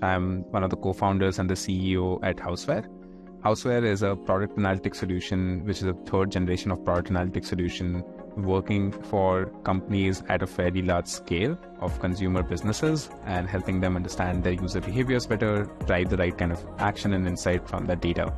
I'm one of the co-founders and the CEO at Houseware. Houseware is a product analytics solution, which is a third generation of product analytics solution working for companies at a fairly large scale of consumer businesses and helping them understand their user behaviors better, drive the right kind of action and insight from that data.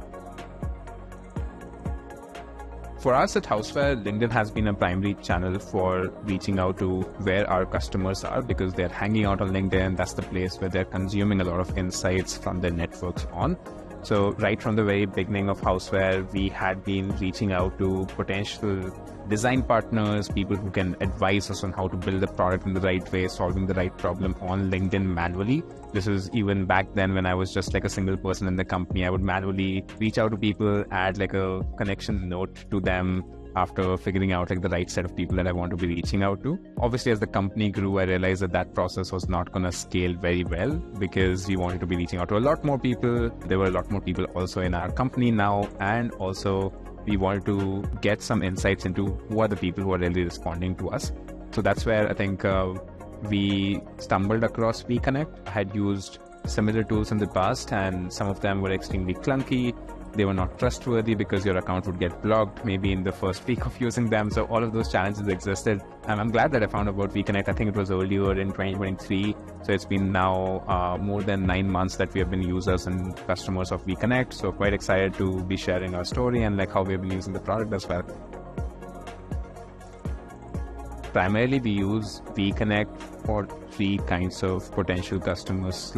For us at Houseware, LinkedIn has been a primary channel for reaching out to where our customers are because they're hanging out on LinkedIn. That's the place where they're consuming a lot of insights from their networks on. So right from the very beginning of Houseware, we had been reaching out to potential design partners, people who can advise us on how to build the product in the right way, solving the right problem on LinkedIn manually. This was even back then when I was just like a single person in the company. I would manually reach out to people, add like a connection note to them after figuring out like the right set of people that I want to be reaching out to. Obviously, as the company grew, I realized that that process was not going to scale very well because we wanted to be reaching out to a lot more people. There were a lot more people also in our company now, and also we wanted to get some insights into who are the people who are really responding to us. So that's where I think we stumbled across WeConnect. I had used similar tools in the past and some of them were extremely clunky. They were not trustworthy because your account would get blocked maybe in the first week of using them. So all of those challenges existed. And I'm glad that I found about WeConnect. I think it was earlier in 2023. So it's been now more than 9 months that we have been users and customers of WeConnect. So quite excited to be sharing our story and like how we've been using the product as well. Primarily, we use WeConnect for 3 kinds of potential customers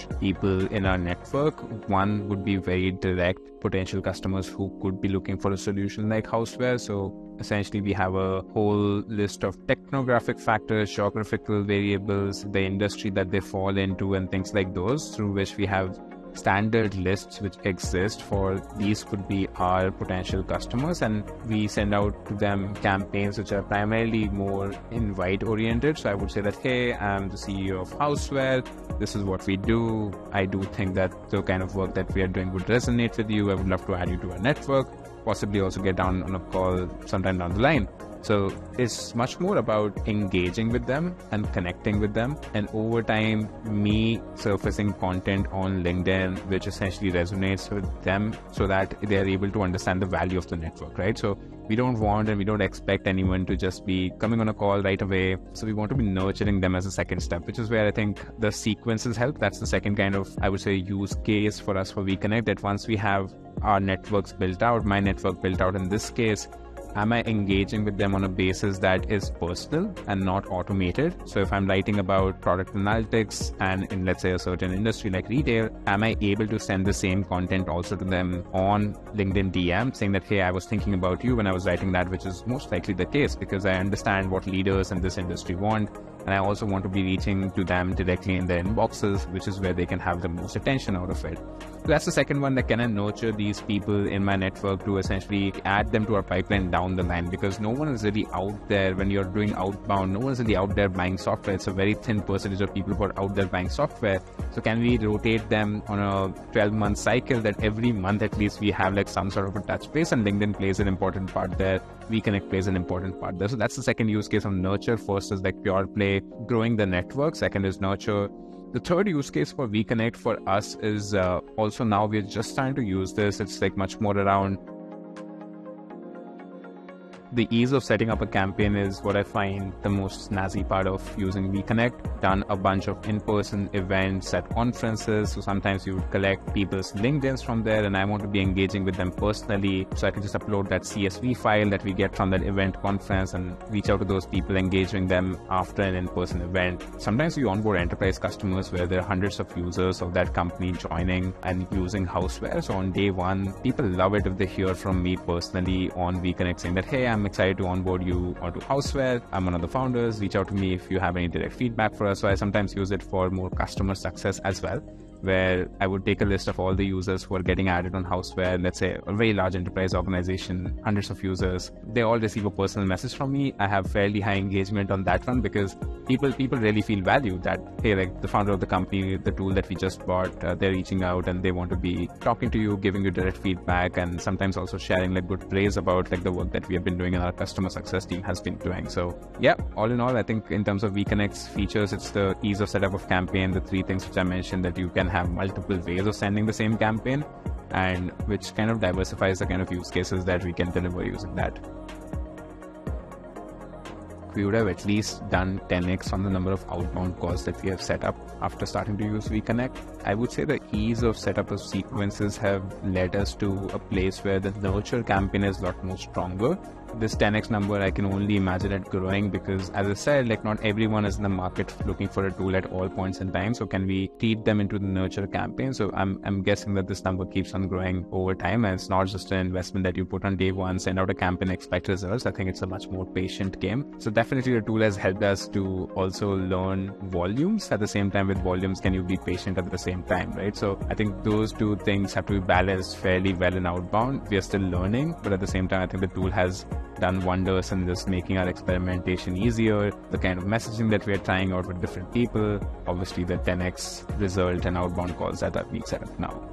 / people in our network. One would be very direct potential customers who could be looking for a solution like Houseware. So essentially, we have a whole list of technographic factors, geographical variables, the industry that they fall into, and things like those, through which we have standard lists which exist for these could be our potential customers, and we send out to them campaigns which are primarily more invite oriented. So I would say that, hey, I'm the CEO of Houseware, this is what we do, I do think that the kind of work that we are doing would resonate with you, I would love to add you to our network, possibly also get down on a call sometime down the line. So it's much more about engaging with them and connecting with them, and over time me surfacing content on LinkedIn which essentially resonates with them so that they are able to understand the value of the network, right? So we don't want and we don't expect anyone to just be coming on a call right away. So we want to be nurturing them as a second step, which is where I think the sequences help. That's the second kind of, I would say, use case for us for WeConnect, that once we have our networks built out, my network built out in this case, am I engaging with them on a basis that is personal and not automated? So if I'm writing about product analytics and in, let's say, a certain industry like retail, am I able to send the same content also to them on LinkedIn DM saying that, hey, I was thinking about you when I was writing that, which is most likely the case because I understand what leaders in this industry want. And I also want to be reaching to them directly in their inboxes, which is where they can have the most attention out of it. So that's the second one, that can I nurture these people in my network to essentially add them to our pipeline down the line, because no one is really out there when you're doing outbound. No one is really out there buying software. It's a very thin percentage of people who are out there buying software. So can we rotate them on a 12-month cycle that every month at least we have like some sort of a touch base, and LinkedIn plays an important part there. WeConnect plays an important part there. So that's the second use case of nurture. First is like pure play, growing the network. Second is nurture. The third use case for WeConnect for us is also now we're just starting to use this. It's like much more around the ease of setting up a campaign is what I find the most snazzy part of using WeConnect. Done a bunch of in-person events at conferences. So sometimes you would collect people's LinkedIns from there, and I want to be engaging with them personally. So I can just upload that CSV file that we get from that event conference and reach out to those people, engaging them after an in-person event. Sometimes we onboard enterprise customers where there are hundreds of users of that company joining and using Houseware. So on day one, people love it if they hear from me personally on WeConnect saying that, hey, I'm excited to onboard you onto Houseware. I'm one of the founders. Reach out to me if you have any direct feedback for us. So I sometimes use it for more customer success as well, where I would take a list of all the users who are getting added on Houseware. Let's say a very large enterprise organization, hundreds of users. They all receive a personal message from me. I have fairly high engagement on that one because people really feel valued that, hey, like the founder of the company, the tool that we just bought, they're reaching out and they want to be talking to you, giving you direct feedback, and sometimes also sharing like good praise about like the work that we have been doing and our customer success team has been doing. So yeah, all in all, I think in terms of WeConnect's features, it's the ease of setup of campaign, the 3 things which I mentioned, that you can can have multiple ways of sending the same campaign, and which kind of diversifies the kind of use cases that we can deliver using that. We would have at least done 10x on the number of outbound calls that we have set up after starting to use WeConnect. I would say the ease of setup of sequences have led us to a place where the nurture campaign is a lot more stronger. This 10x number, I can only imagine it growing because, as I said, like not everyone is in the market looking for a tool at all points in time. So can we feed them into the nurture campaign? So I'm guessing that this number keeps on growing over time, and it's not just an investment that you put on day one, send out a campaign, expect results. I think it's a much more patient game. So definitely the tool has helped us to also learn volumes. At the same time, with volumes, can you be patient at the same time, right? So I think those two things have to be balanced fairly well in outbound. We are still learning, but at the same time, I think the tool has done wonders in just making our experimentation easier, the kind of messaging that we are trying out with different people, obviously the 10x result and outbound calls that are being set up now.